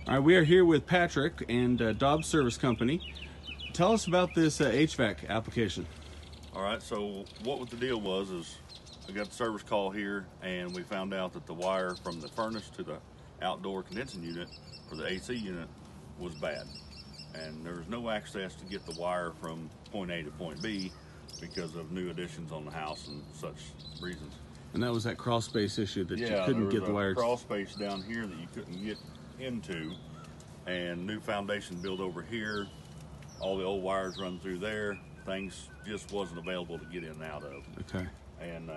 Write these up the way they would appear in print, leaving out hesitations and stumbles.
All right, we are here with Patrick and Dobbs Service Company. Tell us about this HVAC application. All right, so what the deal was is I got the service call here and we found out that the wire from the furnace to the outdoor condensing unit for the AC unit was bad. And there was no access to get the wire from point A to point B because of new additions on the house and such reasons. And that was that crawl space issue that you couldn't get the wires. Crawl space down here that you couldn't get into, and new foundation built over here. All the old wires run through there. Things just wasn't available to get in and out of. Okay. And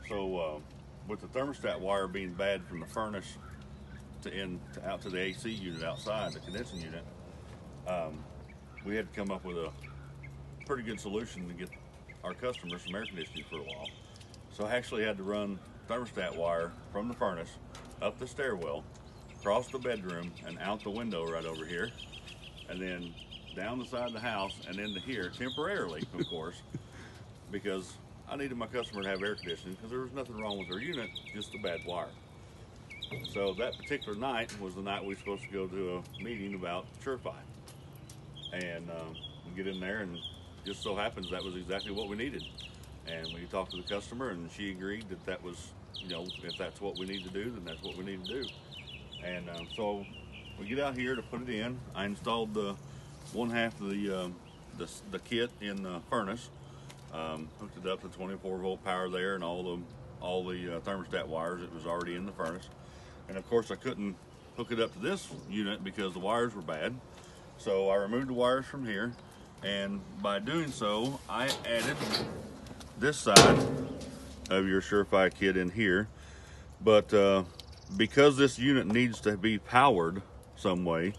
so with the thermostat wire being bad from the furnace out to the AC unit outside, the condensing unit, we had to come up with a pretty good solution to get our customers some air conditioning for a while. So I actually had to run thermostat wire from the furnace up the stairwell, across the bedroom, and out the window right over here, and then down the side of the house and into here temporarily, of course, because I needed my customer to have air conditioning because there was nothing wrong with their unit, just a bad wire. So that particular night was the night we were supposed to go to a meeting about Sure-Fi. And we get in there, and just so happens that was exactly what we needed. And we talked to the customer, and she agreed that that was, you know, if that's what we need to do, then that's what we need to do. And so we get out here to put it in. I installed the one half of the kit in the furnace, hooked it up to 24-volt power there, and all the thermostat wires. It was already in the furnace. And of course I couldn't hook it up to this unit because the wires were bad. So I removed the wires from here, and by doing so, I added this side of your Sure-Fi kit in here. But because this unit needs to be powered some way,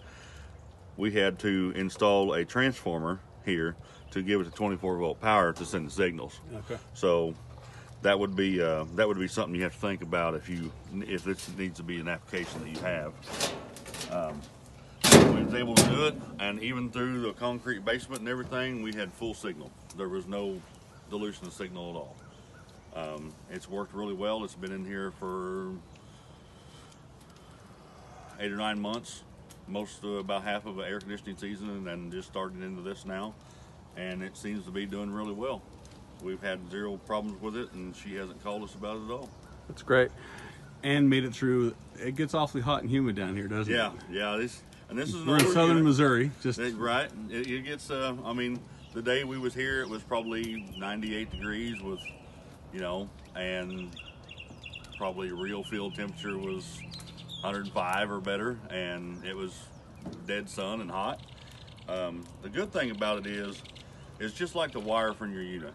we had to install a transformer here to give it the 24-volt power to send the signals. Okay. So that would be something you have to think about if this needs to be an application that you have. We was able to do it, and even through the concrete basement and everything, we had full signal. There was no dilution of signal at all. It's worked really well. It's been in here for 8 or 9 months, about half of an air conditioning season, and then just started into this now, and it seems to be doing really well. We've had zero problems with it, and she hasn't called us about it at all. That's great. And made it through. It gets awfully hot and humid down here, doesn't it? Yeah. This is we're in southern Missouri. Right. It gets. I mean, the day we was here, it was probably 98 degrees with, you know, and probably real field temperature was 105 or better, and it was dead sun and hot. The good thing about it is, it's just like the wire from your unit.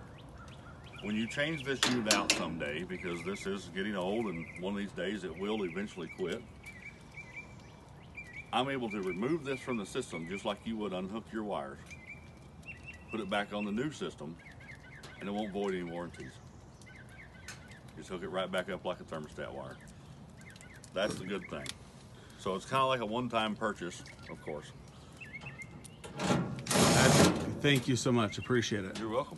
When you change this unit out someday, because this is getting old and one of these days it will eventually quit, I'm able to remove this from the system just like you would unhook your wires, put it back on the new system, and it won't void any warranties. Just hook it right back up like a thermostat wire. That's the good thing. So it's kind of like a one-time purchase, of course. Thank you so much. Appreciate it. You're welcome.